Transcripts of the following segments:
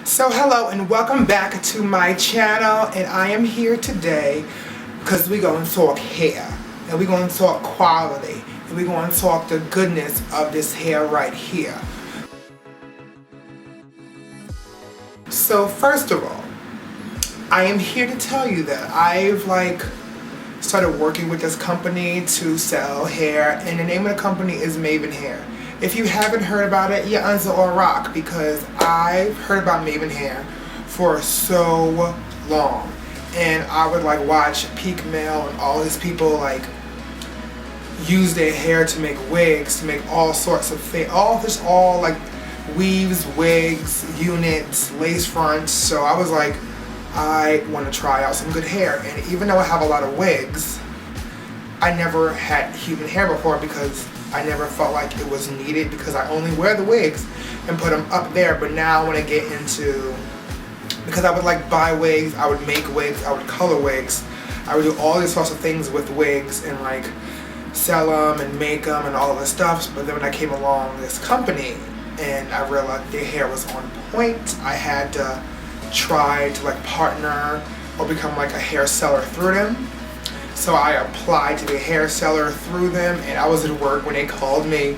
So hello and welcome back to my channel, and I am here today because we're going to talk hair, and we're going to talk quality, and we're going to talk the goodness of this hair right here. So first of all, I am here to tell you that I've started working with this company to sell hair, and the name of the company is Mayvenn Hair. If you haven't heard about it, you're under a rock, because I've heard about Mayvenn Hair for so long, and I would watch Peak Mail and all these people use their hair to make wigs, to make all sorts of things, all weaves, wigs, units, lace fronts. So I was like, I want to try out some good hair. And even though I have a lot of wigs, I never had human hair before because I never felt like it was needed, because I only wear the wigs and put them up there. But now I want to get into, because I would buy wigs, I would make wigs, I would color wigs, I would do all these sorts of things with wigs and sell them and make them and all of this stuff. But then when I came along this company and I realized their hair was on point, I had to try to partner or become a hair seller through them. So I applied to be a hair seller through them, and I was at work when they called me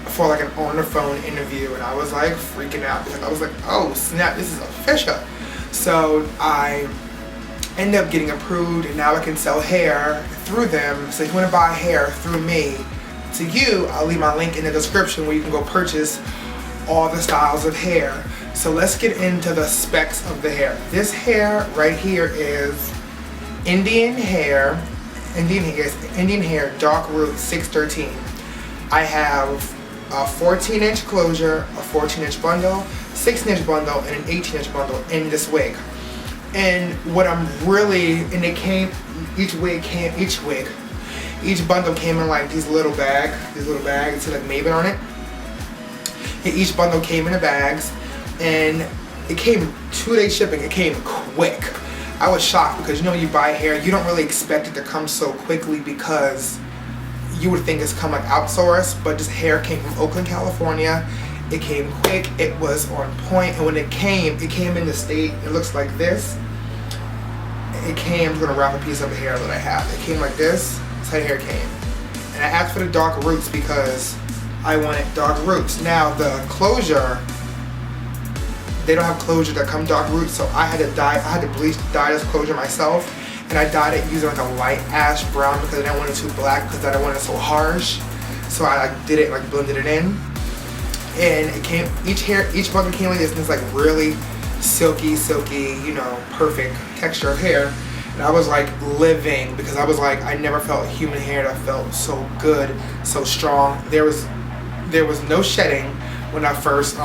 for an on the phone interview, and I was freaking out because I was oh snap, this is official. So I ended up getting approved, and now I can sell hair through them. So if you want to buy hair through me to you, I'll leave my link in the description where you can go purchase all the styles of hair. So let's get into the specs of the hair. This hair right here is Indian hair, dark root 613. I have a 14-inch closure, a 14-inch bundle, 16-inch bundle, and an 18-inch bundle in this wig. And what I'm really, and they came, each bundle came in these little bags, it said Mayvenn on it. And each bundle came in the bags, and it came 2-day shipping. It came quick. I was shocked because when you buy hair, you don't really expect it to come so quickly, because you would think it's come outsourced, but this hair came from Oakland, California. It came quick, it was on point, and when it came in the state, it looks like this. It came, I'm gonna wrap a piece of the hair that I have. It came like this, that's how the hair came. And I asked for the dark roots because I wanted dark roots. Now the closure, they don't have closure that come dark roots, so I had to dye this closure myself, and I dyed it using a light ash brown because I didn't want it too black, because I didn't want it so harsh. So I did it, blended it in, and it came, each bundle came like this, and it's really silky, perfect texture of hair. And I was living, because I was I never felt human hair that felt so good, so strong. There was no shedding when I first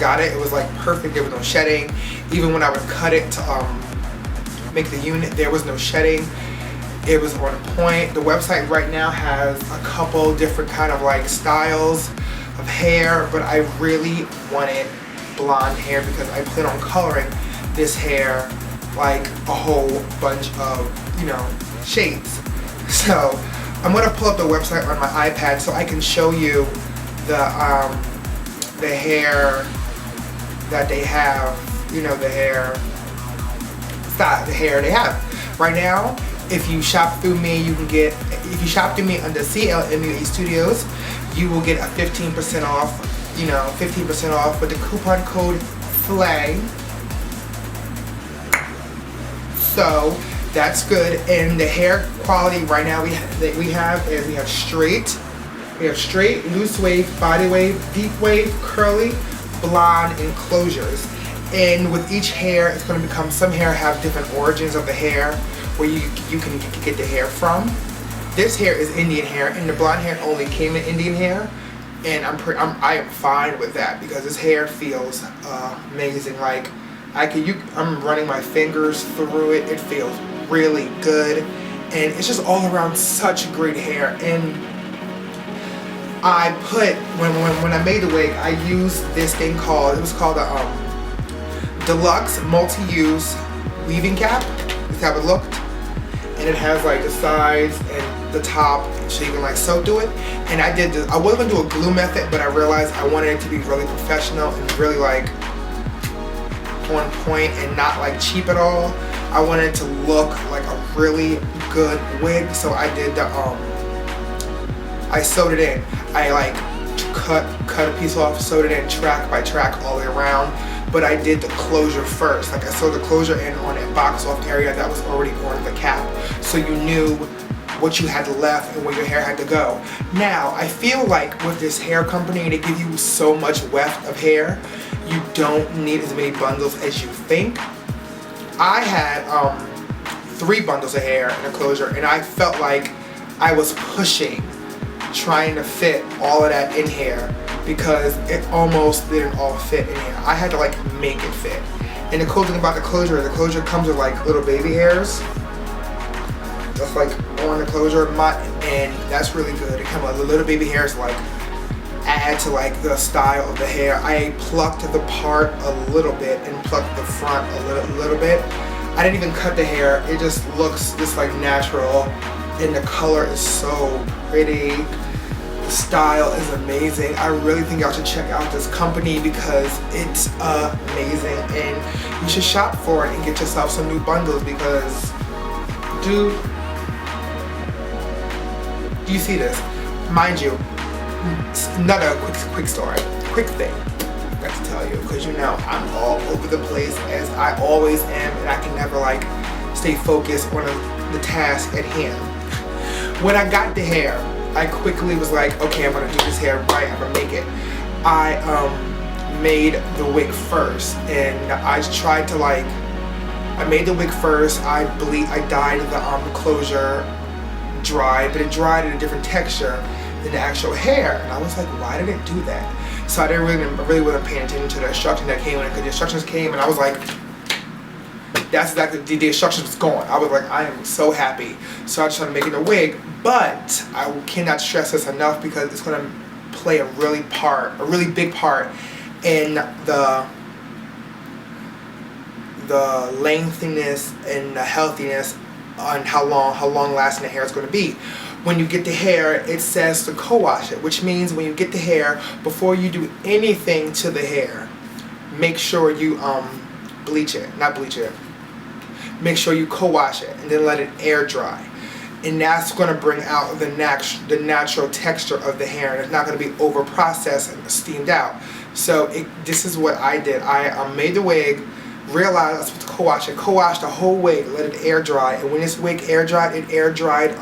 got it. It was perfect. There was no shedding. Even when I would cut it to make the unit, there was no shedding. It was on point. The website right now has a couple different kind of styles of hair, but I really wanted blonde hair because I plan on coloring this hair a whole bunch of shades. So I'm gonna pull up the website on my iPad so I can show you the hair that they have, the hair they have. Right now, if you shop through me, if you shop through me under Clmuastudios, you will get a 15% off, 15% off with the coupon code FLAY. So that's good. And the hair quality right now we have straight, loose wave, body wave, deep wave, curly, blonde, and closures. And with each hair, it's going to become, some hair have different origins of the hair where you can get the hair from. This hair is Indian hair, and the blonde hair only came in Indian hair, and I am fine with that because this hair feels amazing. I'm running my fingers through it. It feels really good, and it's just all around such great hair. And I put, when I made the wig, I used this thing called, it was called a Deluxe Multi-Use Weaving Cap. This is how it looked, and it has the sides and the top so you can like sew through it. And I did this. I wasn't gonna do a glue method, but I realized I wanted it to be really professional and really like on point and not like cheap at all. I wanted it to look like a really good wig, so I did the I sewed it in. I like cut a piece off, sewed it in track by track all the way around. But I did the closure first. Like I sewed the closure in on a box off area that was already on the cap, so you knew what you had left and where your hair had to go. Now I feel like with this hair company, they give you so much weft of hair, you don't need as many bundles as you think. I had 3 bundles of hair in a closure, and I felt like I was pushing, trying to fit all of that in here, because it almost didn't all fit in here. I had to like make it fit. And the cool thing about the closure comes with like little baby hairs. That's like on the closure, and that's really good. It comes with little baby hairs, like add to like the style of the hair. I plucked the part a little bit and plucked the front a little bit. I didn't even cut the hair. It just looks just like natural, and the color is so pretty. The style is amazing. I really think y'all should check out this company because it's amazing, and you should shop for it and get yourself some new bundles because, dude, do you see this? Mind you, another quick story, quick thing I got to tell you, because you know I'm all over the place as I always am, and I can never like stay focused on the task at hand. When I got the hair, I quickly was like, okay, I'm gonna do this hair right, I'm gonna make it. I made the wig first, and I tried to like, I made the wig first, I dyed the closure dry, but it dried in a different texture than the actual hair, and I was like, why did it do that? So I really wasn't paying attention to the instruction that came in, because the instructions came and I was like, that's exactly, the instructions was gone. I was like, I am so happy. So I just started making a wig, but I cannot stress this enough because it's going to play a really big part in the lengthiness and the healthiness on how long lasting the hair is going to be. When you get the hair, it says to co-wash it, which means when you get the hair, before you do anything to the hair, make sure you make sure you co-wash it and then let it air dry, and that's going to bring out the natural texture of the hair, and it's not going to be over processed and steamed out. So this is what I did. I made the wig, realized I was supposed to co-wash it, co-washed the whole wig, let it air dry, and when this wig air dried, it air dried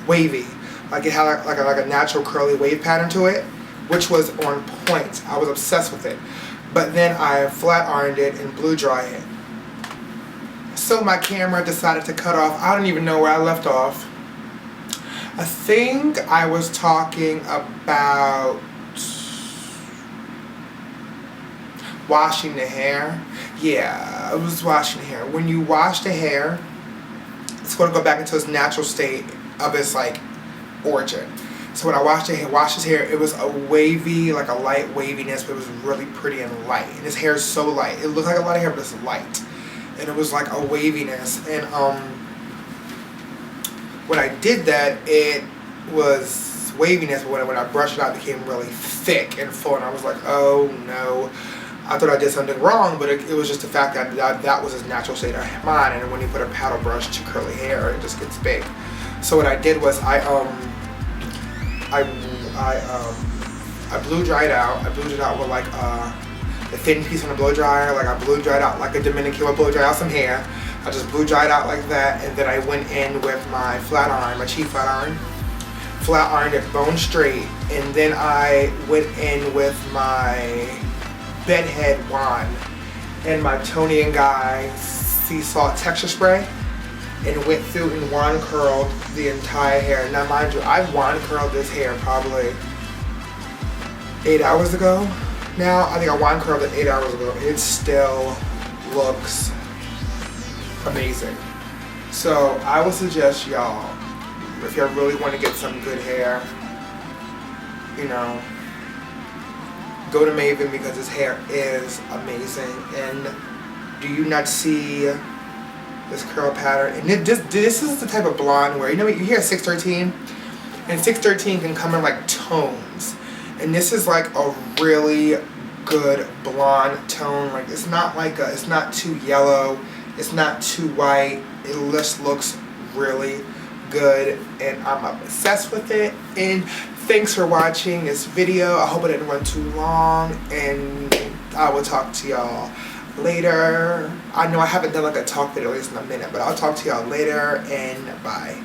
wavy, like it had like a natural curly wave pattern to it, which was on point. I was obsessed with it. But then I flat ironed it and blew dry it. So my camera decided to cut off. I don't even know where I left off. I think I was talking about washing the hair. Yeah, I was washing the hair. When you wash the hair, it's going to go back into its natural state of its like origin. So when I washed his hair, it was a wavy, like a light waviness, but it was really pretty and light. And his hair is so light. It looked like a lot of hair, but it's light. And it was like a waviness. And when I did that, it was waviness, but when I brushed it out, it became really thick and full. And I was like, oh no. I thought I did something wrong, but it was just the fact that was his natural state of mind. And when you put a paddle brush to curly hair, it just gets big. So what I did was I blew dried out. I blew it out with like the thin piece on the blow dryer. Like I blew dried out like a Dominican would blow dry out some hair. I just blew dried out like that, and then I went in with my flat iron, my cheap flat iron. Flat ironed it bone straight, and then I went in with my bedhead wand and my Tony & Guy sea salt texture spray, and went through and wand curled the entire hair. Now mind you, I wand curled this hair probably 8 hours ago. Now I think I wand curled it 8 hours ago. It still looks amazing. So I would suggest y'all, if y'all really want to get some good hair, you know, go to Mayvenn because his hair is amazing. And do you not see this curl pattern. And this is the type of blonde where, you know, you hear 613, and 613 can come in like tones, and this is like a really good blonde tone. Like it's not too yellow, it's not too white, it just looks really good, and I'm obsessed with it. And thanks for watching this video. I hope it didn't run too long, and I will talk to y'all later. I know I haven't done like a talk video in a minute, but I'll talk to y'all later, and bye.